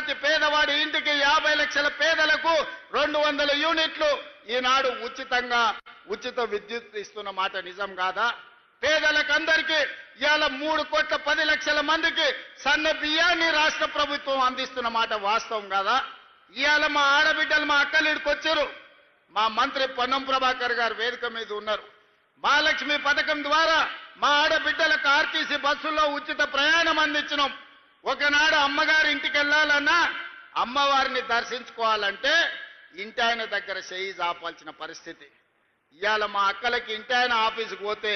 ప్రతి పేదవాడి ఇంటికి 50 లక్షల పేదలకు 200 యూనిట్లు ఈనాడు ఉచిత విద్యుత్ ఇస్తున్న మాట నిజం కాదా? పేదలకందరికీ ఇవాళ 3,10,00,000 మందికి సన్న బియ్యాన్ని రాష్ట్ర ప్రభుత్వం అందిస్తున్న మాట వాస్తవం కాదా? ఇవాళ మా ఆడబిడ్డలు మా అక్కలిడికి వచ్చారు. మా మంత్రి పొన్నం ప్రభాకర్ గారు వేదిక మీద ఉన్నారు. మహాలక్ష్మి పథకం ద్వారా మా ఆడబిడ్డలకు ఆర్టీసీ బస్సుల్లో ఉచిత ప్రయాణం అందించినాం. ఒకనాడు అమ్మగారి ఇంటికి వెళ్ళాలన్నా అమ్మవారిని దర్శించుకోవాలంటే ఇంటి ఆయన దగ్గర చేయి జాపాల్సిన పరిస్థితి. ఇవాళ మా అక్కలకి ఇంటి ఆయన ఆఫీసుకు పోతే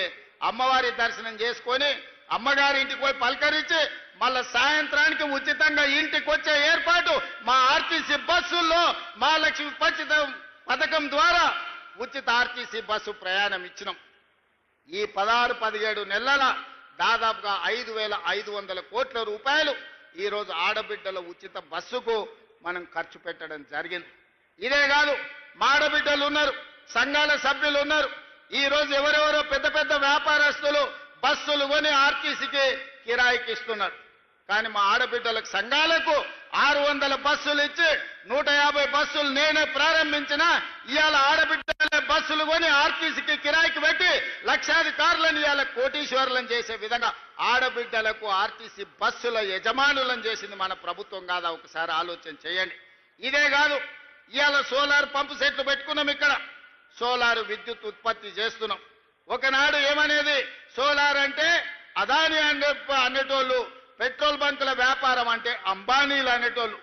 అమ్మవారి దర్శనం చేసుకొని అమ్మగారి ఇంటికి పోయి పలకరించి మళ్ళా సాయంత్రానికి ఉచితంగా ఇంటికి వచ్చే ఏర్పాటు మా ఆర్టీసీ బస్సుల్లో మహాలక్ష్మి పథకం ద్వారా ఉచిత ఆర్టీసీ బస్సు ప్రయాణం ఇచ్చినాం. ఈ 16-17 నెలల దాదాపుగా 5,500 కోట్ల రూపాయలు ఈరోజు ఆడబిడ్డల ఉచిత బస్సుకు మనం ఖర్చు పెట్టడం జరిగింది. ఇదే కాదు, మా ఆడబిడ్డలు ఉన్నారు, సంఘాల సభ్యులు ఉన్నారు. ఈరోజు ఎవరెవరో పెద్ద పెద్ద వ్యాపారస్తులు బస్సులు కొని ఆర్టీసీకి కిరాయికి ఇస్తున్నారు. కానీ మా ఆడబిడ్డలకు సంఘాలకు 600 బస్సులు ఇచ్చి 150 బస్సులు నేనే ప్రారంభించిన ఇవాళ ఆడబిడ్డలే బస్సులు కొని ఆర్టీసీకి కిరాయికి పెట్టి లక్షాధికారులను ఇవాళ కోటీశ్వరులను చేసే విధంగా ఆడబిడ్డలకు ఆర్టీసీ బస్సుల యజమానులను చేసింది మన ప్రభుత్వం కాదా? ఒకసారి ఆలోచన చేయండి. ఇదే కాదు, ఇవాళ సోలార్ పంపు సెట్లు పెట్టుకున్నాం. ఇక్కడ సోలార్ విద్యుత్ ఉత్పత్తి చేస్తున్నాం. ఒకనాడు ఏమనేది, సోలార్ అంటే అదాని అనేటోళ్ళు, పెట్రోల్ బంకుల వ్యాపారం అంటే అంబానీలు అనేటోళ్ళు.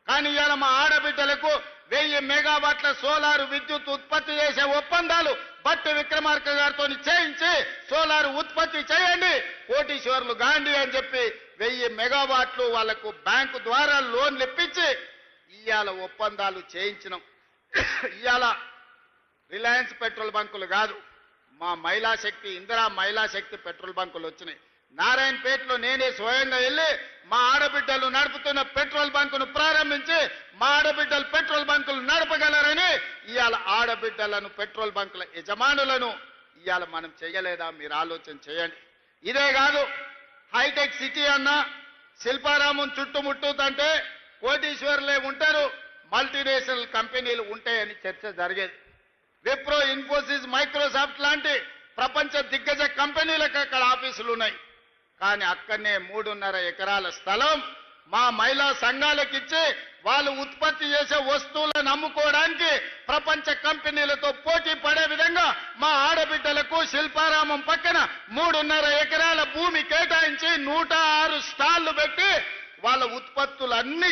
కానీ ఇవాళ మా ఆడబిడ్డలకు 1000 మెగావాట్ల సోలార్ విద్యుత్ ఉత్పత్తి చేసే ఒప్పందాలు బట్టి విక్రమార్క గారితో చేయించి సోలార్ ఉత్పత్తి చేయండి, కోటీశ్వరులు గాంధీ అని చెప్పి 1000 మెగావాట్లు వాళ్లకు బ్యాంకు ద్వారా లోన్లు ఇప్పించి ఇవాళ ఒప్పందాలు చేయించినాం. ఇవాళ రిలయన్స్ పెట్రోల్ బంకులు కాదు, మా మహిళా శక్తి, ఇందిరా మహిళా శక్తి పెట్రోల్ బంకులు వచ్చినాయి. నారాయణపేటలో నేనే స్వయంగా వెళ్ళి మా ఆడబిడ్డలు నడుపుతున్న పెట్రోల్ బంకును ప్రారంభించి మా ఆడబిడ్డలు పెట్రోల్ బంకులు నడపగలరని ఇవాళ ఆడబిడ్డలను పెట్రోల్ బంకుల యజమానులను ఇవాళ మనం చేయలేదా? మీరు ఆలోచన చేయండి. ఇదే కాదు, హైటెక్ సిటీ అన్న శిల్పారామం చుట్టుముట్టుతంటే కోటీశ్వరులే ఉంటారు, మల్టీనేషనల్ కంపెనీలు ఉంటాయని చర్చ జరిగేది. విప్రో, ఇన్ఫోసిస్, మైక్రోసాఫ్ట్ లాంటి ప్రపంచ దిగ్గజ కంపెనీలకు అక్కడ ఆఫీసులు ఉన్నాయి. కానీ అక్కడనే 3.5 ఎకరాల స్థలం మా మహిళా సంఘాలకు ఇచ్చి వాళ్ళు ఉత్పత్తి చేసే వస్తువులను అమ్ముకోవడానికి ప్రపంచ కంపెనీలతో పోటీ పడే విధంగా మా ఆడబిడ్డలకు శిల్పారామం పక్కన 3.5 ఎకరాల భూమి కేటాయించి 106 స్టాళ్లు పెట్టి వాళ్ళ ఉత్పత్తులన్నీ